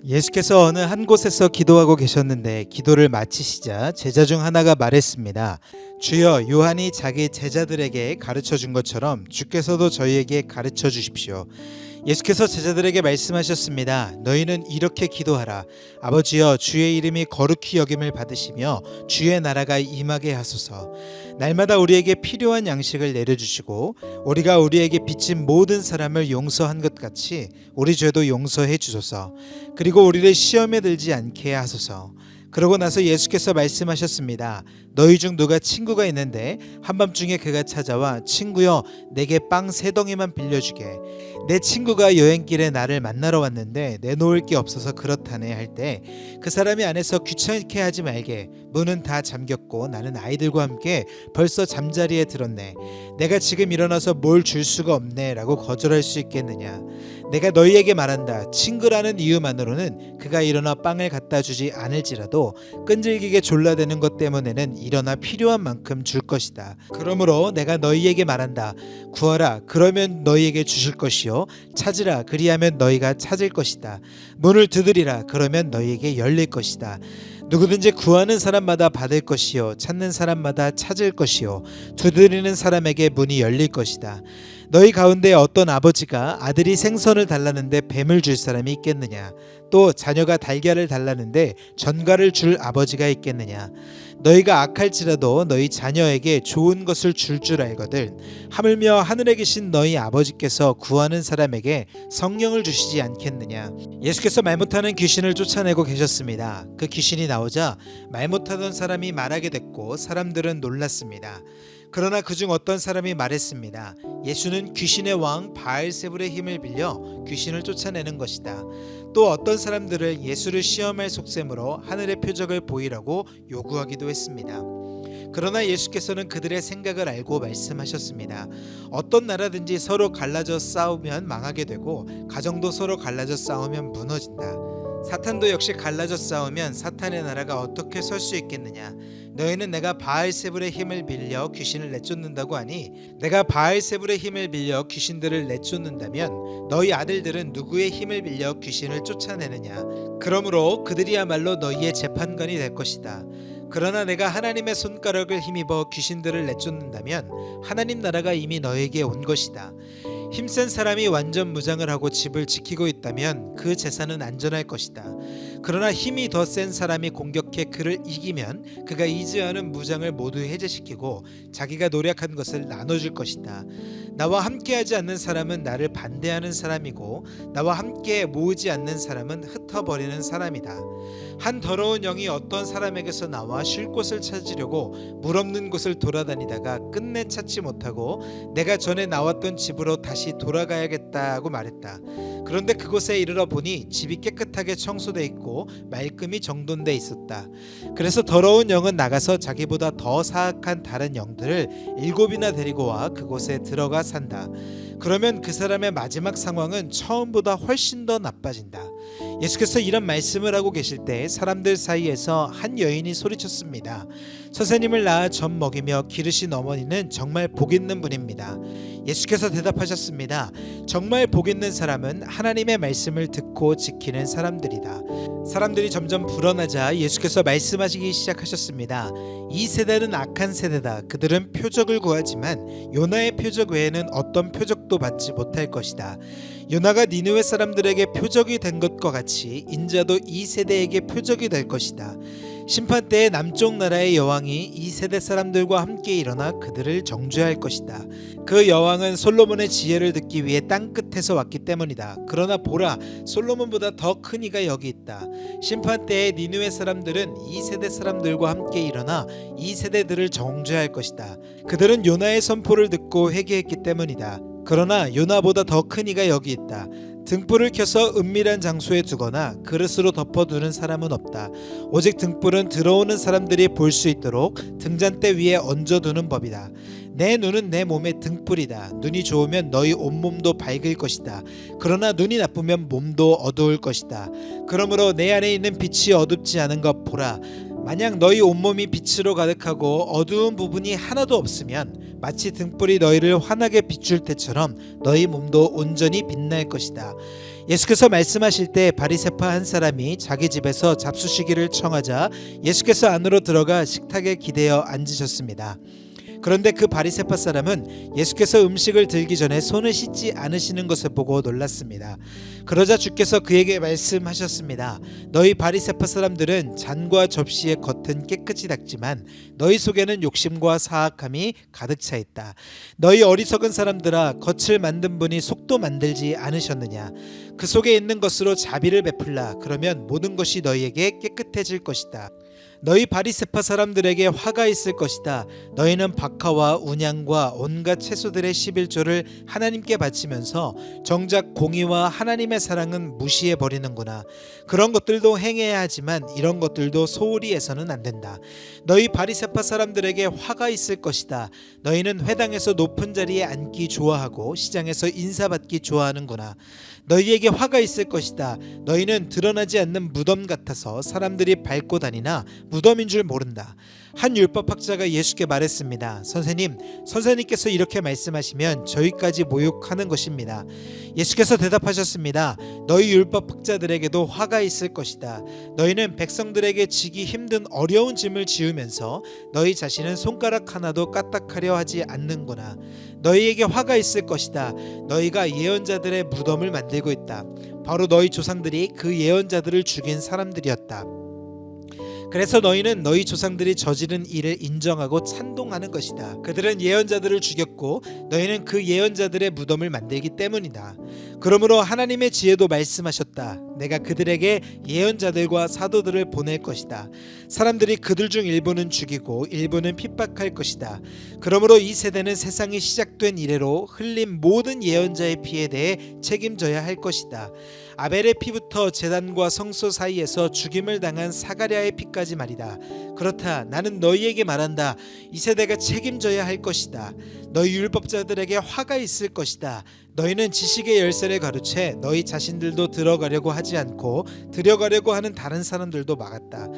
예수께서 어느 한 곳에서 기도하고 계셨는데 기도를 마치시자 제자 중 하나가 말했습니다. 주여, 요한이 자기 제자들에게 가르쳐 준 것처럼 주께서도 저희에게 가르쳐 주십시오. 예수께서 제자들에게 말씀하셨습니다. 너희는 이렇게 기도하라. 아버지여, 주의 이름이 거룩히 여김을 받으시며 주의 나라가 임하게 하소서. 날마다 우리에게 필요한 양식을 내려주시고 우리가 우리에게 빚진 모든 사람을 용서한 것 같이 우리 죄도 용서해 주소서. 그리고 우리를 시험에 들지 않게 하소서. 그러고 나서 예수께서 말씀하셨습니다. 너희 중 누가 친구가 있는데 한밤중에 그가 찾아와 친구여, 내게 빵 3덩이만 빌려주게. 내 친구가 여행길에 나를 만나러 왔는데 내놓을 게 없어서 그렇다네 할 때 그 사람이 안에서 귀찮게 하지 말게. 문은 다 잠겼고 나는 아이들과 함께 벌써 잠자리에 들었네. 내가 지금 일어나서 뭘 줄 수가 없네 라고 거절할 수 있겠느냐. 내가 너희에게 말한다. 친구라는 이유만으로는 그가 일어나 빵을 갖다 주지 않을지라도 끈질기게 졸라대는 것 때문에는 일어나 필요한 만큼 줄 것이다. 그러므로 내가 너희에게 말한다. 구하라, 그러면 너희에게 주실 것이요. 찾으라, 그리하면 너희가 찾을 것이다. 문을 두드리라, 그러면 너희에게 열릴 것이다. 누구든지 구하는 사람마다 받을 것이요, 찾는 사람마다 찾을 것이요, 두드리는 사람에게 문이 열릴 것이다. 너희 가운데 어떤 아버지가 아들이 생선을 달라는데 뱀을 줄 사람이 있겠느냐? 또 자녀가 달걀을 달라는데 전갈을 줄 아버지가 있겠느냐? 너희가 악할지라도 너희 자녀에게 좋은 것을 줄 알거든. 하물며 하늘에 계신 너희 아버지께서 구하는 사람에게 성령을 주시지 않겠느냐? 예수께서 말 못하는 귀신을 쫓아내고 계셨습니다. 그 귀신이 나오자 말 못하던 사람이 말하게 됐고 사람들은 놀랐습니다. 그러나 그중 어떤 사람이 말했습니다. 예수는 귀신의 왕 바알세불의 힘을 빌려 귀신을 쫓아내는 것이다. 또 어떤 사람들을 예수를 시험할 속셈으로 하늘의 표적을 보이라고 요구하기도 했습니다. 그러나 예수께서는 그들의 생각을 알고 말씀하셨습니다. 어떤 나라든지 서로 갈라져 싸우면 망하게 되고 가정도 서로 갈라져 싸우면 무너진다. 사탄도 역시 갈라져 싸우면 사탄의 나라가 어떻게 설 수 있겠느냐. 너희는 내가 바알세불의 힘을 빌려 귀신을 내쫓는다고 하니 내가 바알세불의 힘을 빌려 귀신들을 내쫓는다면 너희 아들들은 누구의 힘을 빌려 귀신을 쫓아내느냐. 그러므로 그들이야말로 너희의 재판관이 될 것이다. 그러나 내가 하나님의 손가락을 힘입어 귀신들을 내쫓는다면 하나님 나라가 이미 너에게 온 것이다. 힘센 사람이 완전 무장을 하고 집을 지키고 있다면 그 재산은 안전할 것이다. 그러나 힘이 더 센 사람이 공격해 그를 이기면 그가 이지하는 무장을 모두 해제시키고 자기가 노력한 것을 나눠줄 것이다. 나와 함께하지 않는 사람은 나를 반대하는 사람이고 나와 함께 모으지 않는 사람은 흩어버리는 사람이다. 한 더러운 영이 어떤 사람에게서 나와 쉴 곳을 찾으려고 물 없는 곳을 돌아다니다가 끝내 찾지 못하고 내가 전에 나왔던 집으로 다시 돌아가야겠다고 말했다. 그런데 그곳에 이르러 보니 집이 깨끗하게 청소돼 있고 말끔히 정돈돼 있었다. 그래서 더러운 영은 나가서 자기보다 더 사악한 다른 영들을 7이나 데리고 와 그곳에 들어가 산다. 그러면 그 사람의 마지막 상황은 처음보다 훨씬 더 나빠진다. 예수께서 이런 말씀을 하고 계실 때 사람들 사이에서 한 여인이 소리쳤습니다. 선생님을 낳아 젖 먹이며 기르신 어머니는 정말 복 있는 분입니다. 예수께서 대답하셨습니다. 정말 복 있는 사람은 하나님의 말씀을 듣고 지키는 사람들이다. 사람들이 점점 불어나자 예수께서 말씀하시기 시작하셨습니다. 이 세대는 악한 세대다. 그들은 표적을 구하지만 요나의 표적 외에는 어떤 표적도 받지 못할 것이다. 요나가 니느웨 사람들에게 표적이 된 것과 같이 인자도 이 세대에게 표적이 될 것이다. 심판 때에 남쪽 나라의 여왕이 이 세대 사람들과 함께 일어나 그들을 정죄할 것이다. 그 여왕은 솔로몬의 지혜를 듣기 위해 땅 끝에서 왔기 때문이다. 그러나 보라, 솔로몬보다 더 큰 이가 여기 있다. 심판 때에 니느웨 사람들은 이 세대 사람들과 함께 일어나 이 세대들을 정죄할 것이다. 그들은 요나의 선포를 듣고 회개했기 때문이다. 그러나 요나보다 더 큰 이가 여기 있다. 등불을 켜서 은밀한 장소에 두거나 그릇으로 덮어두는 사람은 없다. 오직 등불은 들어오는 사람들이 볼 수 있도록 등잔대 위에 얹어두는 법이다. 내 눈은 내 몸의 등불이다. 눈이 좋으면 너희 온몸도 밝을 것이다. 그러나 눈이 나쁘면 몸도 어두울 것이다. 그러므로 내 안에 있는 빛이 어둡지 않은 것 보라. 만약 너희 온몸이 빛으로 가득하고 어두운 부분이 하나도 없으면 마치 등불이 너희를 환하게 비출 때처럼 너희 몸도 온전히 빛날 것이다. 예수께서 말씀하실 때 바리새파 한 사람이 자기 집에서 잡수시기를 청하자 예수께서 안으로 들어가 식탁에 기대어 앉으셨습니다. 그런데 그 바리새파 사람은 예수께서 음식을 들기 전에 손을 씻지 않으시는 것을 보고 놀랐습니다. 그러자 주께서 그에게 말씀하셨습니다. 너희 바리새파 사람들은 잔과 접시의 겉은 깨끗이 닦지만 너희 속에는 욕심과 사악함이 가득 차 있다. 너희 어리석은 사람들아, 겉을 만든 분이 속도 만들지 않으셨느냐? 그 속에 있는 것으로 자비를 베풀라. 그러면 모든 것이 너희에게 깨끗해질 것이다. 너희 바리새파 사람들에게 화가 있을 것이다. 너희는 박하와 운양과 온갖 채소들의 11조를 하나님께 바치면서 정작 공의와 하나님의 사랑은 무시해 버리는구나. 그런 것들도 행해야 하지만 이런 것들도 소홀히 해서는 안 된다. 너희 바리새파 사람들에게 화가 있을 것이다. 너희는 회당에서 높은 자리에 앉기 좋아하고 시장에서 인사받기 좋아하는구나. 너희에게 화가 있을 것이다. 너희는 드러나지 않는 무덤 같아서 사람들이 밟고 다니나 무덤인 줄 모른다. 한 율법학자가 예수께 말했습니다. 선생님께서 이렇게 말씀하시면 저희까지 모욕하는 것입니다. 예수께서 대답하셨습니다. 너희 율법학자들에게도 화가 있을 것이다. 너희는 백성들에게 지기 힘든 어려운 짐을 지우면서 너희 자신은 손가락 하나도 까딱하려 하지 않는구나. 너희에게 화가 있을 것이다. 너희가 예언자들의 무덤을 만들고 있다. 바로 너희 조상들이 그 예언자들을 죽인 사람들이었다. 그래서 너희는 너희 조상들이 저지른 일을 인정하고 찬동하는 것이다. 그들은 예언자들을 죽였고 너희는 그 예언자들의 무덤을 만들기 때문이다. 그러므로 하나님의 지혜도 말씀하셨다. 내가 그들에게 예언자들과 사도들을 보낼 것이다. 사람들이 그들 중 일부는 죽이고 일부는 핍박할 것이다. 그러므로 이 세대는 세상이 시작된 이래로 흘린 모든 예언자의 피에 대해 책임져야 할 것이다. 아벨의 피부터 제단과 성소 사이에서 죽임을 당한 사가랴의 피까지 말이다. 그렇다. 나는 너희에게 말한다. 이 세대가 책임져야 할 것이다. 너희 율법자들에게 화가 있을 것이다. 너희는 지식의 열쇠를 가로채 너희 자신들도 들어가려고 하지 않고 들여가려고 하는 다른 사람들도 막았다.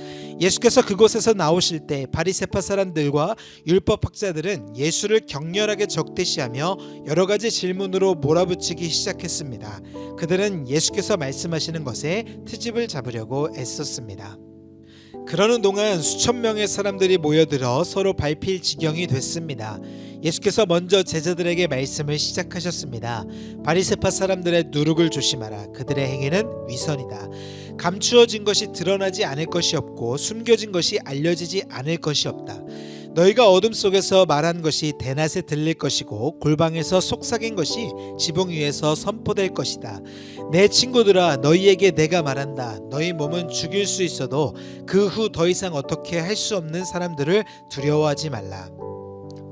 예수께서 그곳에서 나오실 때 바리새파 사람들과 율법학자들은 예수를 격렬하게 적대시하며 여러 가지 질문으로 몰아붙이기 시작했습니다. 그들은 예수께서 말씀하시는 것에 트집을 잡으려고 애썼습니다. 그러는 동안 수천 명의 사람들이 모여들어 서로 밟힐 지경이 됐습니다. 예수께서 먼저 제자들에게 말씀을 시작하셨습니다. 바리새파 사람들의 누룩을 조심하라. 그들의 행위는 위선이다. 감추어진 것이 드러나지 않을 것이 없고 숨겨진 것이 알려지지 않을 것이 없다. 너희가 어둠 속에서 말한 것이 대낮에 들릴 것이고 골방에서 속삭인 것이 지붕 위에서 선포될 것이다. 내 친구들아, 너희에게 내가 말한다. 너희 몸은 죽일 수 있어도 그 후 더 이상 어떻게 할 수 없는 사람들을 두려워하지 말라.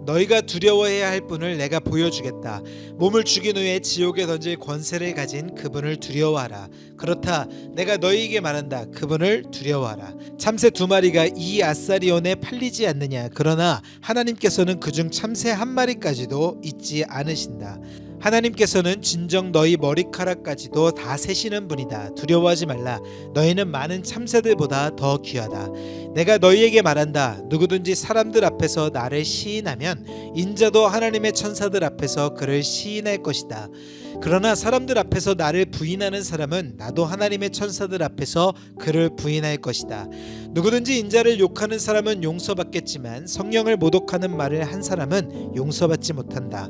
너희가 두려워해야 할 분을 내가 보여주겠다. 몸을 죽인 후에 지옥에 던질 권세를 가진 그분을 두려워하라. 그렇다. 내가 너희에게 말한다. 그분을 두려워하라. 참새 2마리가 이 아사리온에 팔리지 않느냐. 그러나 하나님께서는 그중 참새 1마리까지도 잊지 않으신다. 하나님께서는 진정 너희 머리카락까지도 다 세시는 분이다. 두려워하지 말라. 너희는 많은 참새들보다 더 귀하다. 내가 너희에게 말한다. 누구든지 사람들 앞에서 나를 시인하면 인자도 하나님의 천사들 앞에서 그를 시인할 것이다. 그러나 사람들 앞에서 나를 부인하는 사람은 나도 하나님의 천사들 앞에서 그를 부인할 것이다. 누구든지 인자를 욕하는 사람은 용서받겠지만 성령을 모독하는 말을 한 사람은 용서받지 못한다.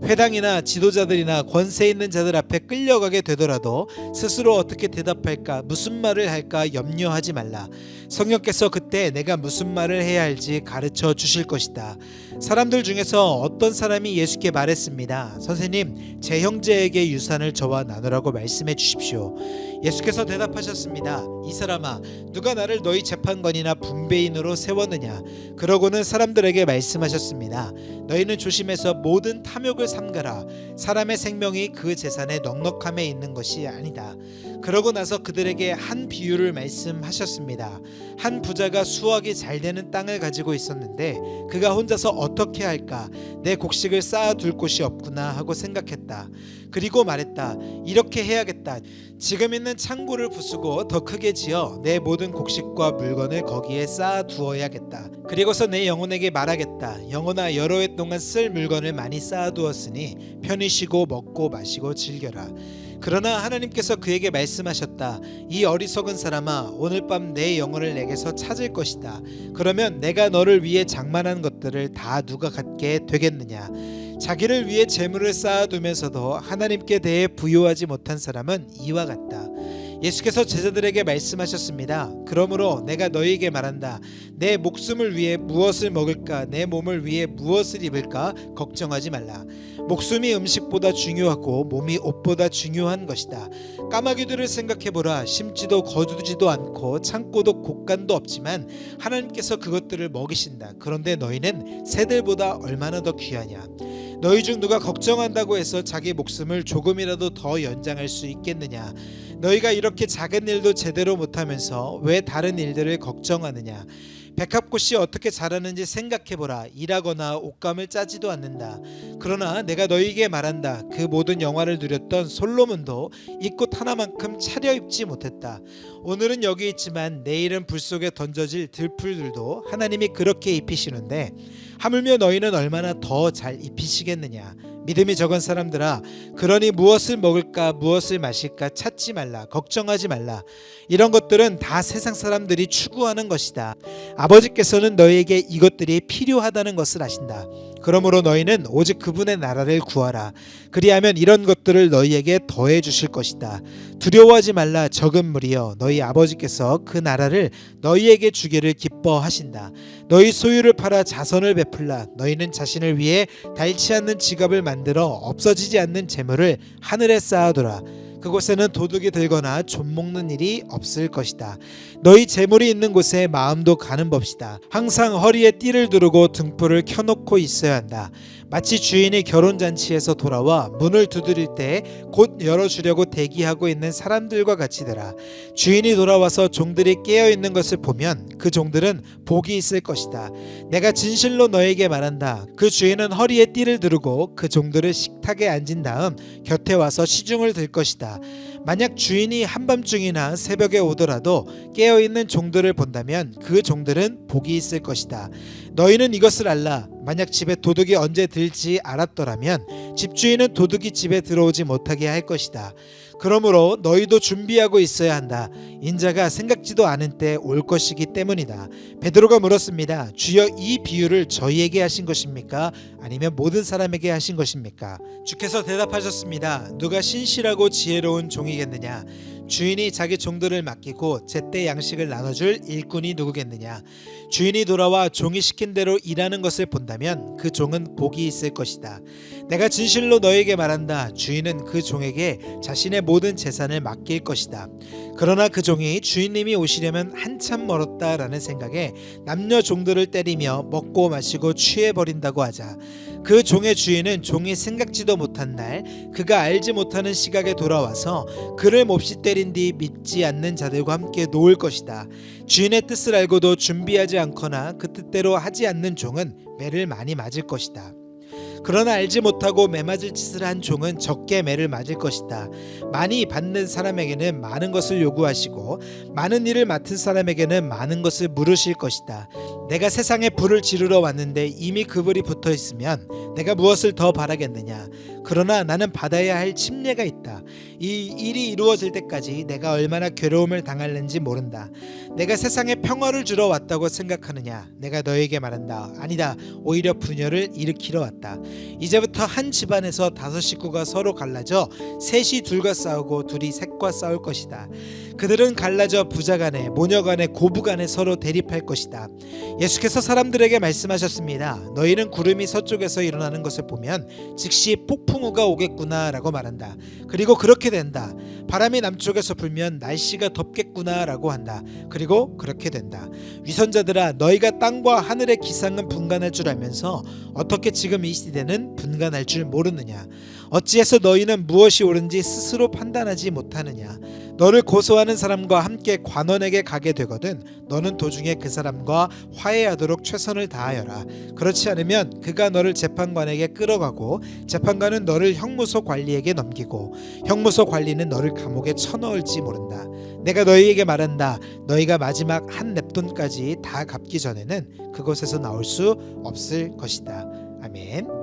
회당이나 지도자들이나 권세 있는 자들 앞에 끌려가게 되더라도 스스로 어떻게 대답할까, 무슨 말을 할까 염려하지 말라. 성령께서 그때 내가 무슨 말을 해야 할지 가르쳐 주실 것이다. 사람들 중에서 어떤 사람이 예수께 말했습니다. 선생님, 제 형제에게 유산을 저와 나누라고 말씀해 주십시오. 예수께서 대답하셨습니다. 이 사람아, 누가 나를 너희 재판관이나 분배인으로 세웠느냐? 그러고는 사람들에게 말씀하셨습니다. 너희는 조심해서 모든 탐욕을 삼가라. 사람의 생명이 그 재산의 넉넉함에 있는 것이 아니다. 그러고 나서 그들에게 한 비유를 말씀하셨습니다. 한 부자가 수확이 잘 되는 땅을 가지고 있었는데 그가 혼자서 어떻게 할까? 내 곡식을 쌓아둘 곳이 없구나 하고 생각했다. 그리고 말했다. 이렇게 해야겠다. 지금 있는 창고를 부수고 더 크게 지어 내 모든 곡식과 물건을 거기에 쌓아두어야겠다. 그리고서 내 영혼에게 말하겠다. 영혼아, 여러 해 동안 쓸 물건을 많이 쌓아두었으니 편히 쉬고 먹고 마시고 즐겨라. 그러나 하나님께서 그에게 말씀하셨다. 이 어리석은 사람아, 오늘 밤 내 영혼을 내게서 찾을 것이다. 그러면 내가 너를 위해 장만한 것들을 다 누가 갖게 되겠느냐? 자기를 위해 재물을 쌓아두면서도 하나님께 대해 부요하지 못한 사람은 이와 같다. 예수께서 제자들에게 말씀하셨습니다. 그러므로 내가 너희에게 말한다. 내 목숨을 위해 무엇을 먹을까? 내 몸을 위해 무엇을 입을까? 걱정하지 말라. 목숨이 음식보다 중요하고 몸이 옷보다 중요한 것이다. 까마귀들을 생각해보라. 심지도 거두지도 않고 창고도 곳간도 없지만 하나님께서 그것들을 먹이신다. 그런데 너희는 새들보다 얼마나 더 귀하냐? 너희 중 누가 걱정한다고 해서 자기 목숨을 조금이라도 더 연장할 수 있겠느냐? 너희가 이렇게 작은 일도 제대로 못하면서 왜 다른 일들을 걱정하느냐? 백합꽃이 어떻게 자라는지 생각해보라. 일하거나 옷감을 짜지도 않는다. 그러나 내가 너희에게 말한다. 그 모든 영화를 누렸던 솔로몬도 이 꽃 하나만큼 차려입지 못했다. 오늘은 여기 있지만 내일은 불 속에 던져질 들풀들도 하나님이 그렇게 입히시는데 하물며 너희는 얼마나 더 잘 입히시겠느냐? 믿음이 적은 사람들아, 그러니 무엇을 먹을까 무엇을 마실까 찾지 말라. 걱정하지 말라. 이런 것들은 다 세상 사람들이 추구하는 것이다. 아버지께서는 너희에게 이것들이 필요하다는 것을 아신다. 그러므로 너희는 오직 그분의 나라를 구하라. 그리하면 이런 것들을 너희에게 더해 주실 것이다. 두려워하지 말라. 적은 무리여, 너희 아버지께서 그 나라를 너희에게 주기를 기뻐하신다. 너희 소유를 팔아 자선을 베풀라. 너희는 자신을 위해 닳지 않는 지갑을 만들어 없어지지 않는 재물을 하늘에 쌓아두라. 그곳에는 도둑이 들거나 좀먹는 일이 없을 것이다. 너희 재물이 있는 곳에 마음도 가는 법시다. 항상 허리에 띠를 두르고 등불을 켜놓고 있어야 한다. 마치 주인이 결혼잔치에서 돌아와 문을 두드릴 때 곧 열어주려고 대기하고 있는 사람들과 같이더라. 주인이 돌아와서 종들이 깨어있는 것을 보면 그 종들은 복이 있을 것이다. 내가 진실로 너에게 말한다. 그 주인은 허리에 띠를 두르고 그 종들을 식탁에 앉은 다음 곁에 와서 시중을 들 것이다. 만약 주인이 한밤중이나 새벽에 오더라도 깨어있는 종들을 본다면 그 종들은 복이 있을 것이다. 너희는 이것을 알라. 만약 집에 도둑이 언제 들지 알았더라면 집주인은 도둑이 집에 들어오지 못하게 할 것이다. 그러므로 너희도 준비하고 있어야 한다. 인자가 생각지도 않은 때 올 것이기 때문이다. 베드로가 물었습니다. 주여, 이 비유를 저희에게 하신 것입니까? 아니면 모든 사람에게 하신 것입니까? 주께서 대답하셨습니다. 누가 신실하고 지혜로운 종이겠느냐? 주인이 자기 종들을 맡기고 제때 양식을 나눠줄 일꾼이 누구겠느냐? 주인이 돌아와 종이 시킨 대로 일하는 것을 본다면 그 종은 복이 있을 것이다. 내가 진실로 너에게 말한다. 주인은 그 종에게 자신의 모든 재산을 맡길 것이다. 그러나 그 종이 주인님이 오시려면 한참 멀었다라는 생각에 남녀 종들을 때리며 먹고 마시고 취해버린다고 하자. 그 종의 주인은 종이 생각지도 못한 날 그가 알지 못하는 시각에 돌아와서 그를 몹시 때린 뒤 믿지 않는 자들과 함께 놓을 것이다. 주인의 뜻을 알고도 준비하지 않거나 그 뜻대로 하지 않는 종은 매를 많이 맞을 것이다. 그러나 알지 못하고 매맞을 짓을 한 종은 적게 매를 맞을 것이다. 많이 받는 사람에게는 많은 것을 요구하시고 많은 일을 맡은 사람에게는 많은 것을 물으실 것이다. 내가 세상에 불을 지르러 왔는데 이미 그 불이 붙어 있으면 내가 무엇을 더 바라겠느냐? 그러나 나는 받아야 할 침례가 있다. 이 일이 이루어질 때까지 내가 얼마나 괴로움을 당할는지 모른다. 내가 세상에 평화를 주러 왔다고 생각하느냐? 내가 너에게 말한다. 아니다. 오히려 분열을 일으키러 왔다. 이제부터 한 집안에서 5 식구가 서로 갈라져 셋이 둘과 싸우고 둘이 셋과 싸울 것이다. 그들은 갈라져 부자간에 모녀간에 고부간에 서로 대립할 것이다. 예수께서 사람들에게 말씀하셨습니다. 너희는 구름이 서쪽에서 일어나는 것을 보면 즉시 폭풍우가 오겠구나 라고 말한다. 그리고 그렇게 된다. 바람이 남쪽에서 불면 날씨가 덥겠구나 라고 한다. 그리고 그렇게 된다. 위선자들아, 너희가 땅과 하늘의 기상은 분간할 줄 알면서 어떻게 지금 이 시대는 분간할 줄 모르느냐? 어찌해서 너희는 무엇이 옳은지 스스로 판단하지 못하느냐? 너를 고소하는 사람과 함께 관원에게 가게 되거든 너는 도중에 그 사람과 화해하도록 최선을 다하여라. 그렇지 않으면 그가 너를 재판관에게 끌어가고 재판관은 너를 형무소 관리에게 넘기고 형무소 관리는 너를 감옥에 쳐넣을지 모른다. 내가 너희에게 말한다. 너희가 마지막 한 렙돈까지 다 갚기 전에는 그곳에서 나올 수 없을 것이다. 아멘.